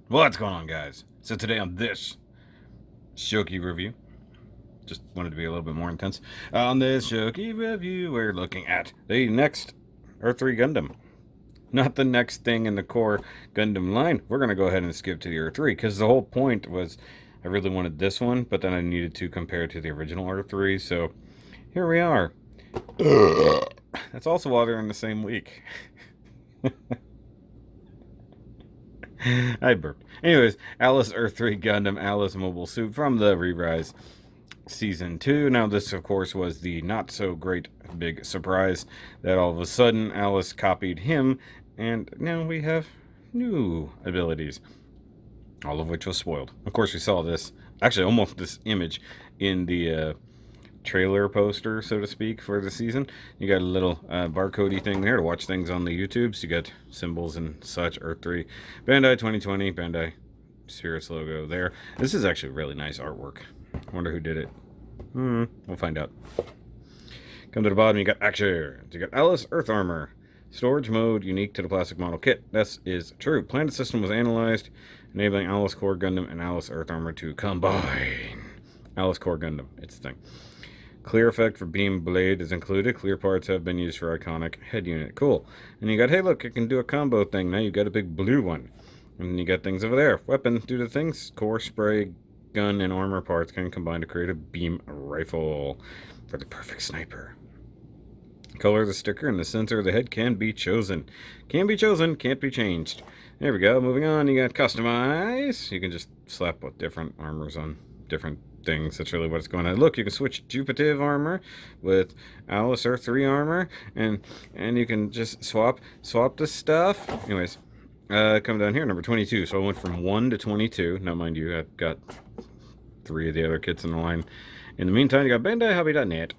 What's going on, guys? So today on this SHOKY review, just wanted to be a little bit more intense. On this SHOKY review, we're looking at the next Earthree Gundam. Not the next thing in the core Gundam line. We're going to go ahead and skip to the Earthree, because the whole point was I really wanted this one, but then I needed to compare it to the original Earthree, so here we are. That's also why they're in the same week. I burped. Anyways, Alus Earthree Gundam Alus Mobile Suit from the Re-Rise Season 2. Now, this, of course, was the not-so-great big surprise that all of a sudden Alus copied him, and now we have new abilities, all of which was spoiled. Of course, we saw this, actually almost this image, in the trailer poster, so to speak, for the season. You got a little barcodey thing there to watch things on the YouTubes. You got symbols and such. Earthree, Bandai 2020, Bandai Spirits logo there. This is actually really nice artwork. I wonder who did it. We'll find out. Come to the bottom, you got actions. You got Alus Earth Armor. Storage mode unique to the plastic model kit. This is true. Planet system was analyzed, enabling Alus Core Gundam and Alus Earth Armor to combine. Alus Core Gundam, it's the thing. Clear effect for beam blade is included. Clear parts have been used for iconic head unit. Cool. And you got, hey, look, it can do a combo thing. Now you got a big blue one. And then you got things over there. Weapon, do the things. Core, spray, gun, and armor parts can combine to create a beam rifle for the perfect sniper. Color of the sticker and the sensor of the head can be chosen. Can be chosen, can't be changed. There we go. Moving on, you got customize. You can just slap what different armors on different things. That's really what's going on. Look, you can switch Jupitive armor with Alus Earthree armor, and you can just swap the stuff. Anyways, come down here, number 22. So I went from 1 to 22. Now, mind you, I've got 3 of the other kits in the line. In the meantime, you got BandaiHobby.net,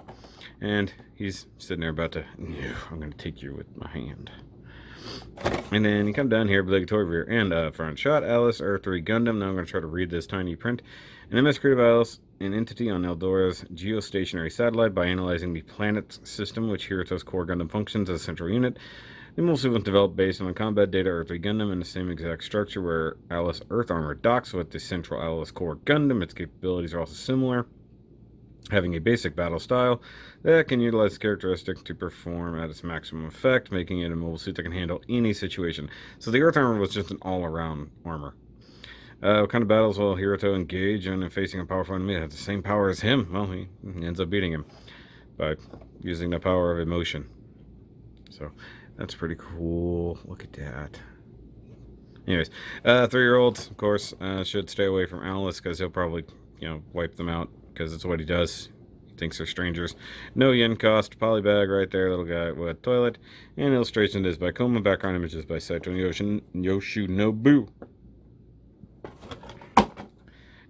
and he's sitting there about to, no, I'm going to take you with my hand. And then you come down here, obligatory rear and front shot, Alus Earthree Gundam. Now I'm going to try to read this tiny print. An MS created by Alus, an entity on Eldora's geostationary satellite, by analyzing the planet's system, which Hirato's core Gundam functions as a central unit. The mobile suit was developed based on combat data Earthree Gundam in the same exact structure where Alus Earth Armor docks with the central Alus core Gundam. Its capabilities are also similar, having a basic battle style that can utilize characteristics to perform at its maximum effect, making it a mobile suit that can handle any situation. So the Earth Armor was just an all-around armor. What kind of battles will Hiroto engage in facing a powerful enemy that has the same power as him? Well, he ends up beating him by using the power of emotion. So that's pretty cool. Look at that. Anyways, 3-year-olds, of course, should stay away from Alus because he'll probably, wipe them out because it's what he does. He thinks they're strangers. No yen cost. Polybag right there, little guy with toilet. And illustration is by Koma. Background images by Saito Yoshinobu.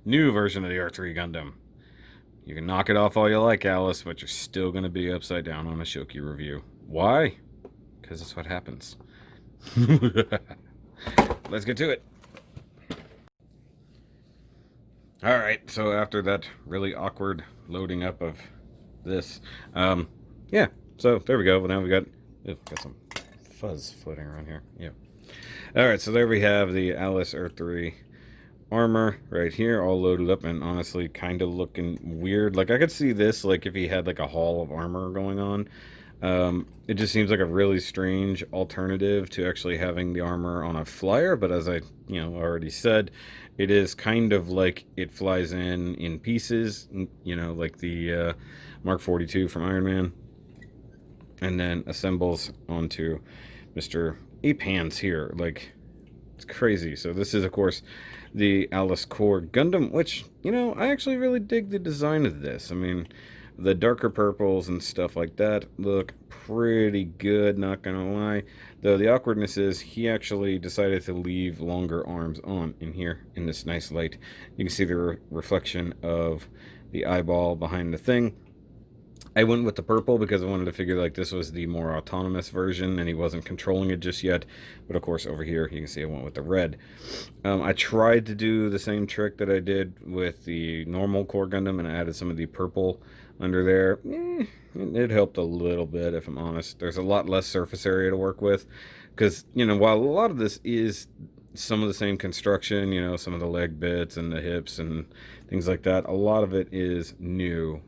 New version of the Earthree Gundam. You can knock it off all you like, Alus, but you're still going to be upside down on a SHOKY review. Why? Because that's what happens. Let's get to it. Alright, so after that really awkward loading up of this, yeah, so there we go. Well, now we got some fuzz floating around here. Yeah. Alright, so there we have the Alus Earthree armor right here, all loaded up and honestly kind of looking weird. Like, I could see this, like, if he had, like, a hall of armor going on. It just seems like a really strange alternative to actually having the armor on a flyer, but as I, already said, it is kind of like it flies in pieces, like the Mark 42 from Iron Man, and then assembles onto Mr. Ape Hands here. Like, it's crazy. So this is, of course, the Alus Core Gundam, which, I actually really dig the design of this. I mean, the darker purples and stuff like that look pretty good, not gonna lie. Though the awkwardness is he actually decided to leave longer arms on in here in this nice light. You can see the reflection of the eyeball behind the thing. I went with the purple because I wanted to figure like this was the more autonomous version and he wasn't controlling it just yet. But of course over here you can see I went with the red. I tried to do the same trick that I did with the normal Core Gundam and I added some of the purple under there. It helped a little bit, if I'm honest. There's a lot less surface area to work with because, while a lot of this is some of the same construction, you know, some of the leg bits and the hips and things like that. A lot of it is new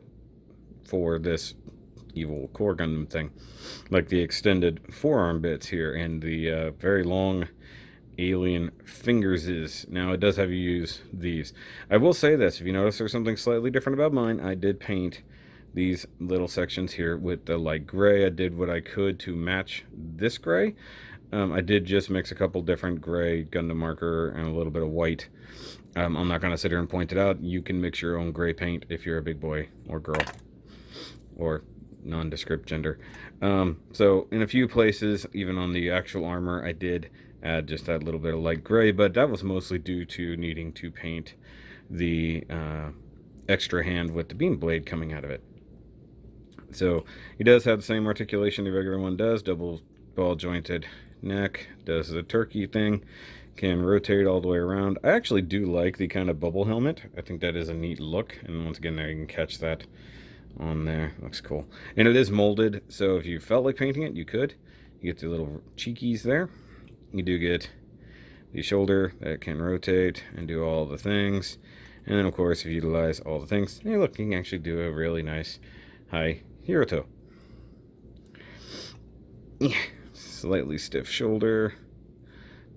for this evil core Gundam thing, like the extended forearm bits here and the very long alien fingers is. Now it does have you use these. I will say this, if you notice there's something slightly different about mine, I did paint these little sections here with the light gray. I did what I could to match this gray. I did just mix a couple different gray Gundam marker and a little bit of white. I'm not going to sit here and point it out. You can mix your own gray paint if you're a big boy or girl or nondescript gender. So in a few places, even on the actual armor, I did add just that little bit of light gray, but that was mostly due to needing to paint the extra hand with the beam blade coming out of it. So he does have the same articulation the regular one does, double ball jointed neck, does the turkey thing, can rotate all the way around. I actually do like the kind of bubble helmet. I think that is a neat look, and once again there you can catch that on there. Looks cool. And it is molded, so if you felt like painting it, you could. You get the little cheekies there. You do get the shoulder that can rotate and do all the things. And then of course if you utilize all the things, hey look, you can actually do a really nice high Hiroto. Yeah. Slightly stiff shoulder,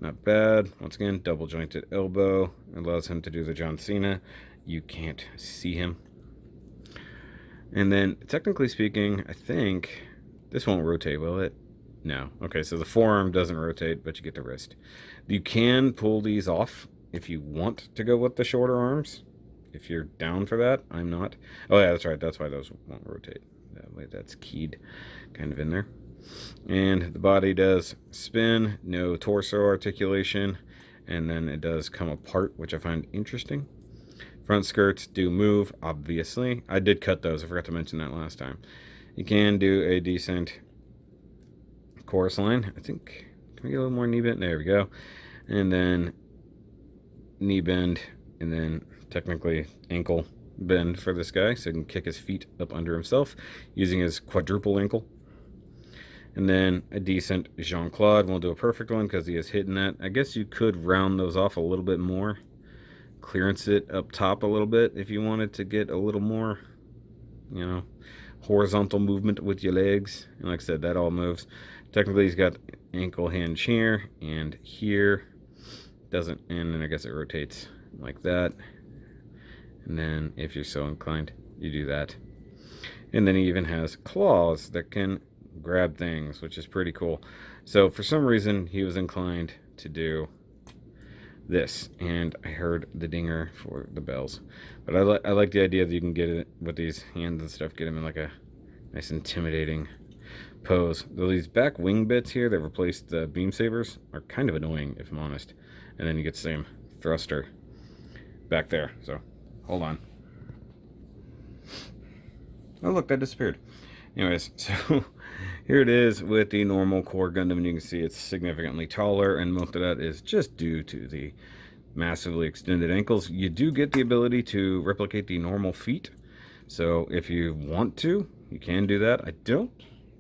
not bad. Once again, double jointed elbow, allows him to do the John Cena. You can't see him. And then, technically speaking, I think this won't rotate, will it? No. Okay, so the forearm doesn't rotate, but you get the wrist. You can pull these off if you want to go with the shorter arms. If you're down for that, I'm not. Oh yeah, that's right. That's why those won't rotate. That way, that's keyed kind of in there. And the body does spin, no torso articulation, and then it does come apart, which I find interesting. Front skirts do move, obviously. I did cut those, I forgot to mention that last time. You can do a decent chorus line. I think, can we get a little more knee bend? There we go. And then knee bend, and then technically ankle bend for this guy, so he can kick his feet up under himself using his quadruple ankle. And then a decent Jean-Claude. Won't do a perfect one because he is hitting that. I guess you could round those off a little bit more. Clearance it up top a little bit if you wanted to get a little more, you know, horizontal movement with your legs. And like I said, that all moves. Technically, he's got ankle hinge here and here. Doesn't, and then I guess it rotates like that. And then if you're so inclined, you do that. And then he even has claws that can grab things, which is pretty cool. So for some reason he was inclined to do this, and I heard the dinger for the bells. But I like the idea that you can get it with these hands and stuff, get him in like a nice intimidating pose. Though these back wing bits here that replaced the beam sabers are kind of annoying, if I'm honest. And then you get the same thruster back there. So hold on. Oh look, that disappeared. Anyways, so here it is with the normal core Gundam, and you can see it's significantly taller, and most of that is just due to the massively extended ankles. You do get the ability to replicate the normal feet, so if you want to, you can do that. I don't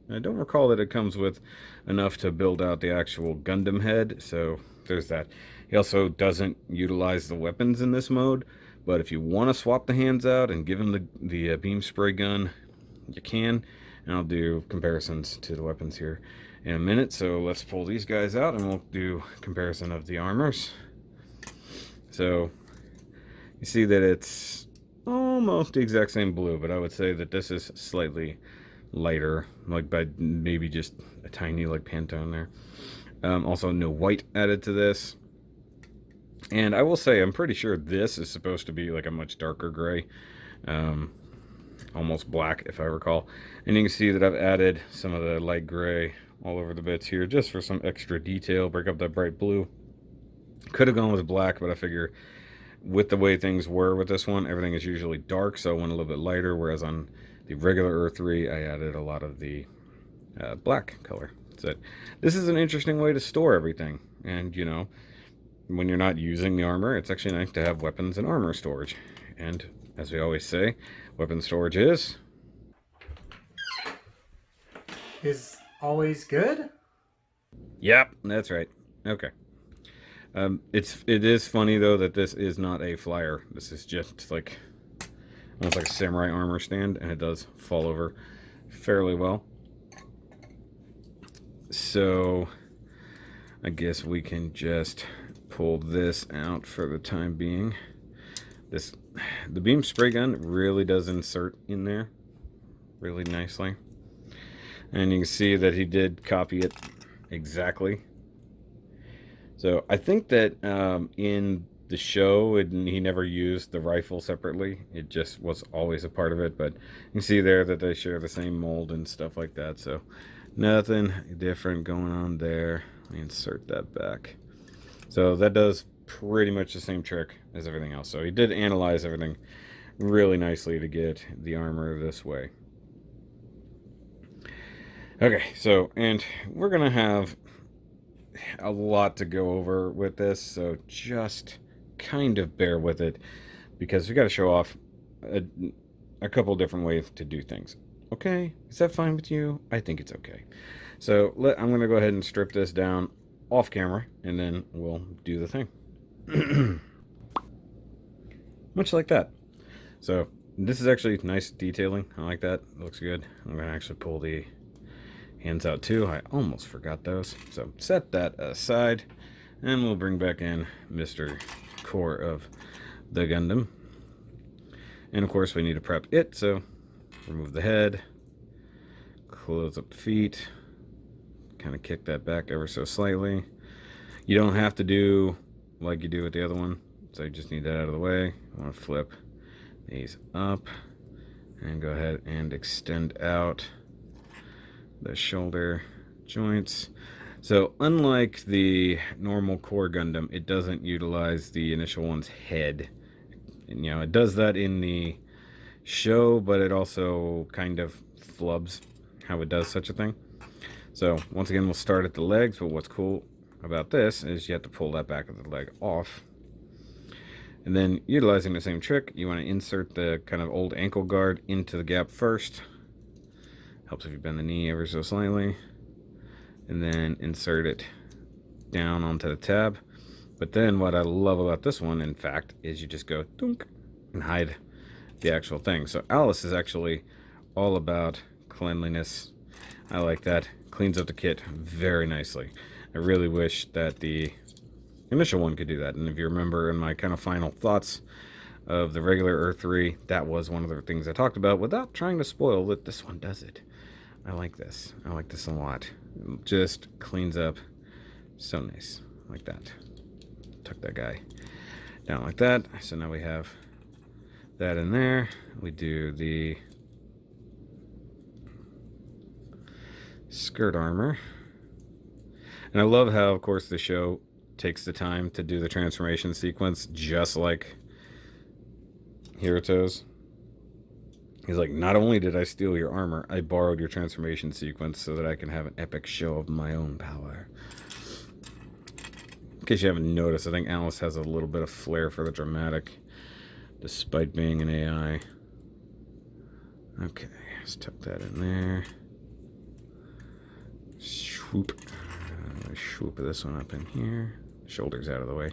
recall that it comes with enough to build out the actual Gundam head, so there's that. He also doesn't utilize the weapons in this mode, but if you want to swap the hands out and give him the beam spray gun, you can. And I'll do comparisons to the weapons here in a minute. So let's pull these guys out and we'll do comparison of the armors. So you see that it's almost the exact same blue, but I would say that this is slightly lighter, like by maybe just a tiny like Pantone there. Also no white added to this. And I will say, I'm pretty sure this is supposed to be like a much darker gray. Almost black, if I recall. And you can see that I've added some of the light gray all over the bits here, just for some extra detail, break up that bright blue. Could have gone with black, but I figure with the way things were with this one, everything is usually dark, so I went a little bit lighter, whereas on the regular Earthree, I added a lot of the black color. So this is an interesting way to store everything, and you know, when you're not using the armor, it's actually nice to have weapons and armor storage. And as we always say, weapon storage is always good? Yep, that's right. Okay. It is funny though that this is not a flyer. This is just like almost like a samurai armor stand, and it does fall over fairly well. So I guess we can just pull this out for the time being. The beam spray gun really does insert in there really nicely, and you can see that he did copy it exactly. So I think that in the show he never used the rifle separately. It just was always a part of it, but you can see there that they share the same mold and stuff like that. So nothing different going on there. Let me insert that back. So that does pretty much the same trick as everything else. So he did analyze everything really nicely to get the armor this way. Okay, so, and we're gonna have a lot to go over with this, so just kind of bear with it, because we got to show off a couple different ways to do things. Okay, is that fine with you? I think it's okay. So I'm going to go ahead and strip this down off camera, and then we'll do the thing. Much like that. So this is actually nice detailing. I like that. It looks good. I'm going to actually pull the hands out too. I almost forgot those. So set that aside, and we'll bring back in Mr. Core of the Gundam. And of course we need to prep it, so remove the head, close up the feet, kind of kick that back ever so slightly. You don't have to do like you do with the other one, so you just need that out of the way. I want to flip these up and go ahead and extend out the shoulder joints. So unlike the normal core Gundam, it doesn't utilize the initial one's head. And, it does that in the show, but it also kind of flubs how it does such a thing. So once again, we'll start at the legs, but what's cool about this is you have to pull that back of the leg off. And then utilizing the same trick, you want to insert the kind of old ankle guard into the gap first. Helps if you bend the knee ever so slightly. And then insert it down onto the tab. But then what I love about this one, in fact, is you just go dunk and hide the actual thing. So Alus is actually all about cleanliness. I like that. Cleans up the kit very nicely. I really wish that the initial one could do that. And if you remember in my kind of final thoughts of the regular Earthree, that was one of the things I talked about without trying to spoil that this one does it. I like this. I like this a lot. It just cleans up so nice. Like that. Tuck that guy down like that. So now we have that in there. We do the skirt armor. And I love how, of course, the show takes the time to do the transformation sequence just like Hiruto's. He's like, not only did I steal your armor, I borrowed your transformation sequence so that I can have an epic show of my own power. In case you haven't noticed, I think Alus has a little bit of flair for the dramatic, despite being an AI. Okay, let's tuck that in there. Swoop. Swoop this one up in here. Shoulders out of the way.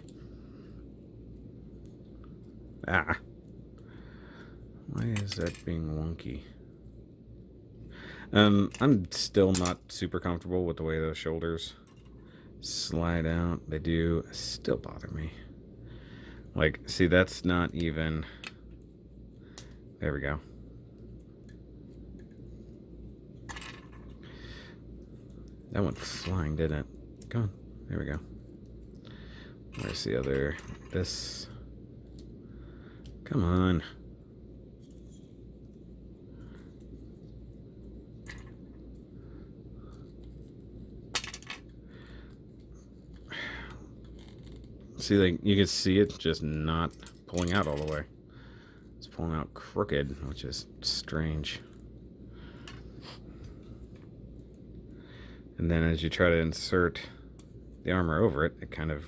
Ah. Why is that being wonky? I'm still not super comfortable with the way those shoulders slide out. They do still bother me. Like, see, that's not even... There we go. That went flying, didn't it? Come on. There we go. Where's the other... This... Come on. See, like, you can see it just not pulling out all the way. It's pulling out crooked, which is strange. And then as you try to insert the armor over it, it kind of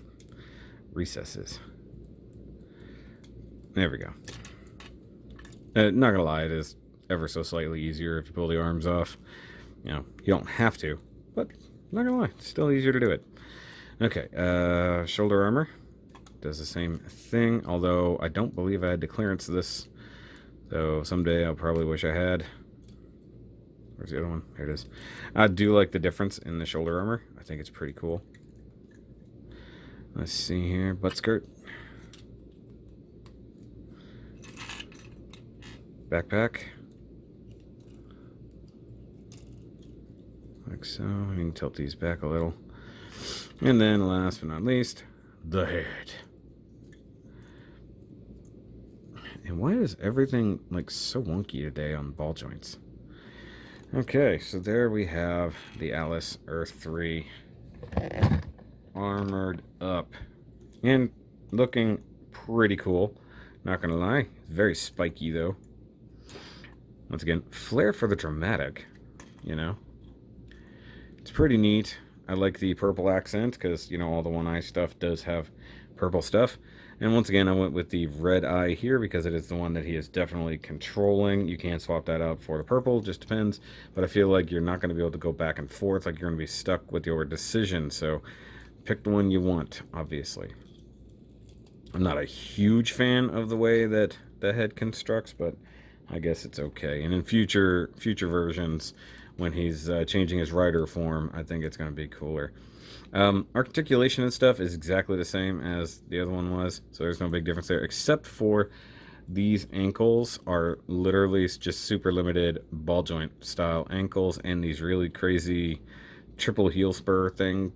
recesses. There we go. Not gonna lie, it is ever so slightly easier if you pull the arms off. You don't have to, but not gonna lie, it's still easier to do it. Okay, shoulder armor does the same thing, although I don't believe I had to clearance this. So someday I'll probably wish I had. Where's the other one? There it is. I do like the difference in the shoulder armor. I think it's pretty cool. Let's see here. Butt skirt. Backpack. Like so. You can tilt these back a little. And then last but not least, the head. And why is everything like so wonky today on ball joints? Okay, so there we have the Alus Earthree armored up and looking pretty cool. Not gonna lie, very spiky though. Once again, flair for the dramatic, you know. It's pretty neat. I like the purple accent because, you know, all the one eye stuff does have purple stuff. And once again, I went with the red eye here because it is the one that he is definitely controlling. You can swap that out for the purple, just depends. But I feel like you're not going to be able to go back and forth, like you're going to be stuck with your decision. So pick the one you want, obviously. I'm not a huge fan of the way that the head constructs, but I guess it's okay. And in future versions, when he's changing his rider form, I think it's going to be cooler. Articulation and stuff is exactly the same as the other one was, so there's no big difference there, except for these ankles are literally just super limited ball joint style ankles, and these really crazy triple heel spur thing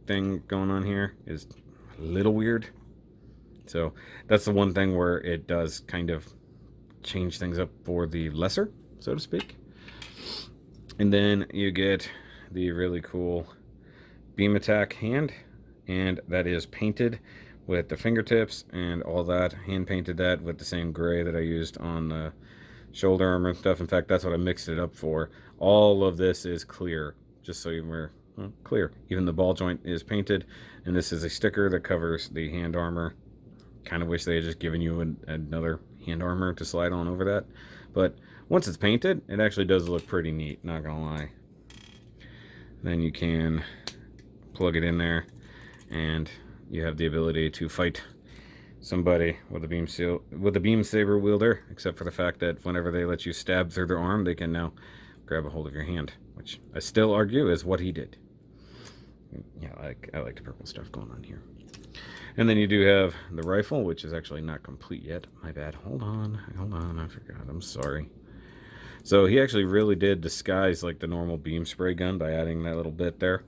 going on here is a little weird. So that's the one thing where it does kind of change things up for the lesser, so to speak. And then you get the really cool beam attack hand, and that is painted with the fingertips and all that. Hand painted that with the same gray that I used on the shoulder armor and stuff. In fact, that's what I mixed it up for. All of this is clear, just so you're clear. Even the ball joint is painted, and this is a sticker that covers the hand armor. Kind of wish they had just given you another hand armor to slide on over that, but once it's painted, it actually does look pretty neat, not gonna lie. Then you can plug it in there, and you have the ability to fight somebody with a beam saber wielder, except for the fact that whenever they let you stab through their arm, they can now grab a hold of your hand, which I still argue is what he did. Yeah, I like the purple stuff going on here. And then you do have the rifle, which is actually not complete yet. My bad. Hold on, I forgot. I'm sorry. So he actually really did disguise like the normal beam spray gun by adding that little bit there.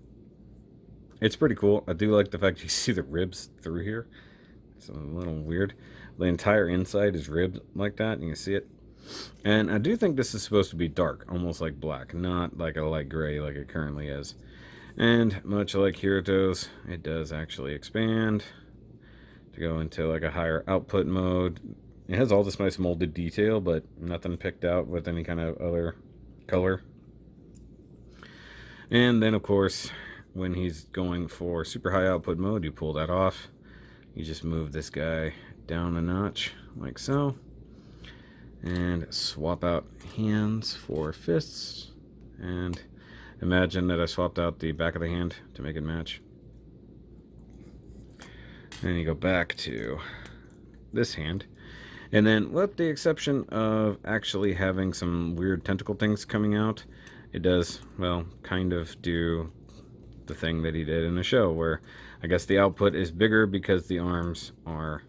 It's pretty cool. I do like the fact you see the ribs through here. It's a little weird. The entire inside is ribbed like that. You can see it. And I do think this is supposed to be dark, almost like black, not like a light gray like it currently is. And much like Hiruto's, it does actually expand to go into like a higher output mode. It has all this nice molded detail, but nothing picked out with any kind of other color. And then, of course, when he's going for super high output mode, you pull that off. You just move this guy down a notch, like so. And swap out hands for fists. And imagine that I swapped out the back of the hand to make it match. And you go back to this hand. And then, with the exception of actually having some weird tentacle things coming out, it does, well, kind of do the thing that he did in the show, where I guess the output is bigger because the arms are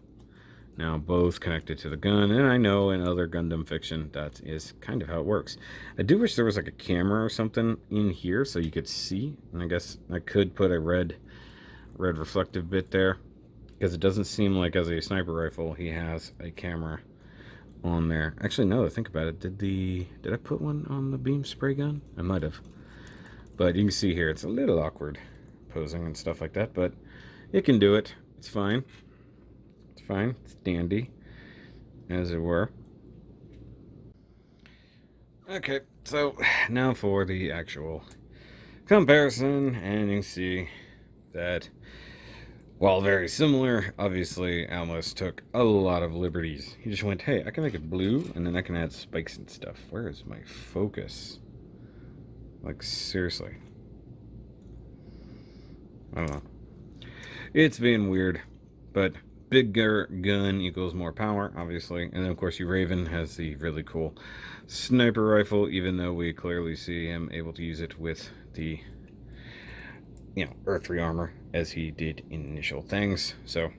now both connected to the gun. And I know in other Gundam fiction, that is kind of how it works. I do wish there was like a camera or something in here so you could see. And I guess I could put a red reflective bit there, because it doesn't seem like as a sniper rifle he has a camera on there. Actually, no, think about it. Did I put one on the beam spray gun? I might have. But you can see here it's a little awkward posing and stuff like that, but it can do it. It's fine. It's fine. It's dandy, as it were. Okay, so now for the actual comparison, and you can see that while very similar, obviously Alus took a lot of liberties. He just went, hey, I can make it blue, and then I can add spikes and stuff. Where is my focus? Like, seriously. I don't know. It's being weird, but bigger gun equals more power, obviously. And then, of course, your Raven has the really cool sniper rifle, even though we clearly see him able to use it with the, Earthree armor, as he did in initial things. So,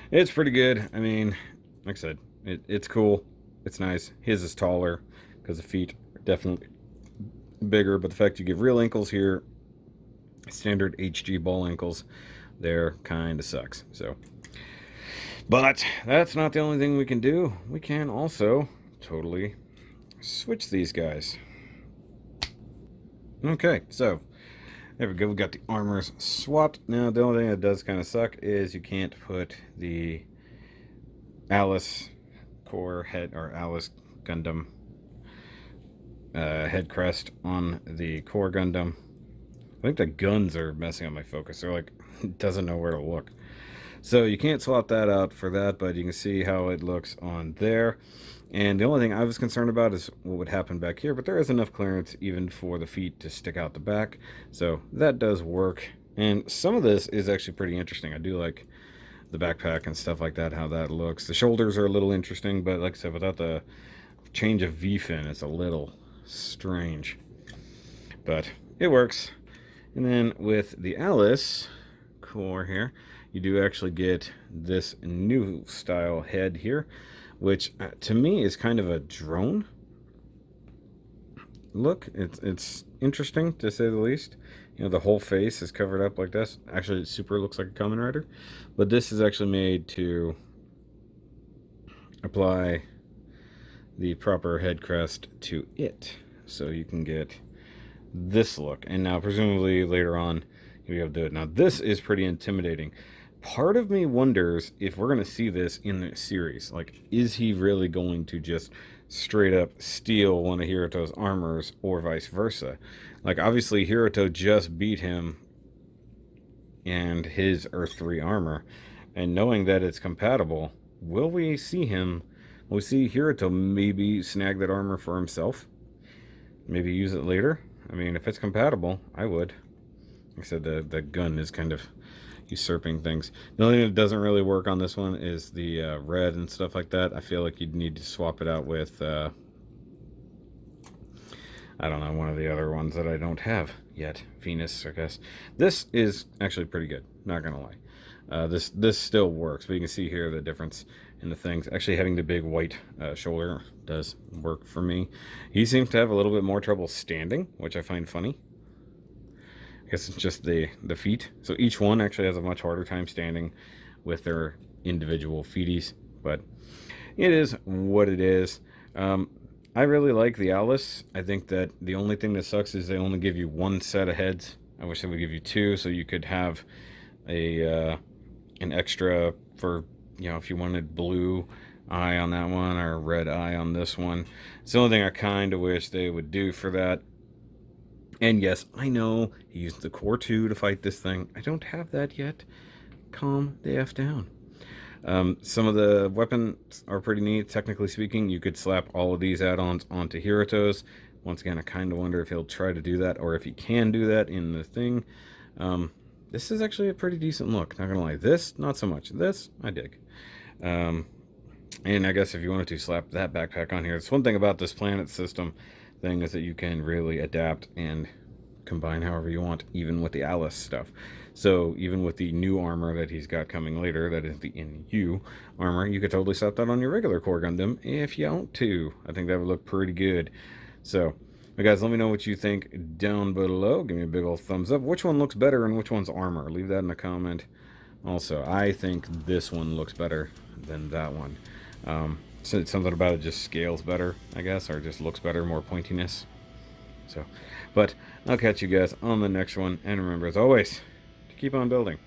it's pretty good. I mean, like I said, it's cool. It's nice. His is taller, because the feet are definitely bigger, but the fact you give real ankles here, standard HG ball ankles, there kind of sucks. So, but that's not the only thing we can do. We can also totally switch these guys. Okay, so there we go. We got the armors swapped. Now the only thing that does kind of suck is you can't put the Alus core head or Alus Gundam head crest on the core Gundam. I think the guns are messing up my focus. They're like, it doesn't know where to look. So you can't swap that out for that, but you can see how it looks on there. And the only thing I was concerned about is what would happen back here, but there is enough clearance even for the feet to stick out the back. So that does work. And some of this is actually pretty interesting. I do like the backpack and stuff like that, how that looks. The shoulders are a little interesting, but like I said, without the change of V-fin, it's a little strange. But it works. And then with the Alus core here, you do actually get this new style head here, which to me is kind of a drone look. It's interesting, to say the least. The whole face is covered up like this. Actually, it super looks like a Kamen Rider, but this is actually made to apply the proper head crest to it, so you can get this look. And now presumably later on you have to do it. Now this is pretty intimidating. Part of me wonders if we're going to see this in the series. Like, is he really going to just straight up steal one of Hiroto's armors, or vice versa? Like, obviously Hiroto just beat him and his Earthree armor, and knowing that it's compatible, will we see Hiroto maybe snag that armor for himself? Maybe use it later? I mean, if it's compatible, I would. Like I said, the gun is kind of usurping things. The only thing that doesn't really work on this one is the red and stuff like that. I feel like you'd need to swap it out with, I don't know, one of the other ones that I don't have yet. Venus, I guess. This is actually pretty good, not gonna lie. This still works, but you can see here the difference in the things. Actually, having the big white shoulder does work for me. He seems to have a little bit more trouble standing, which I find funny. I guess it's just the feet. So each one actually has a much harder time standing with their individual feeties, but it is what it is. I really like the Alus. I think that the only thing that sucks is they only give you one set of heads. I wish they would give you two, so you could have an extra for, if you wanted blue eye on that one or red eye on this one. It's the only thing I kind of wish they would do for that. And yes, I know he used the Core 2 to fight this thing. I don't have that yet. Calm the F down. Some of the weapons are pretty neat. Technically speaking, you could slap all of these add-ons onto Hiroto's. Once again, I kind of wonder if he'll try to do that, or if he can do that in the thing. This is actually a pretty decent look, not gonna lie. This, not so much. This, I dig. And I guess if you wanted to slap that backpack on here, it's one thing about this planet system thing is that you can really adapt and combine however you want, even with the Alus stuff. So even with the new armor that he's got coming later, that is the NU armor, you could totally slap that on your regular core Gundam if you want to. I think that would look pretty good. So, guys, let me know what you think down below. Give me a big old thumbs up. Which one looks better and which one's armor? Leave that in a comment. Also, I think this one looks better than that one. So something about it just scales better, I guess, or just looks better, more pointiness. So, but I'll catch you guys on the next one, and remember, as always, to keep on building.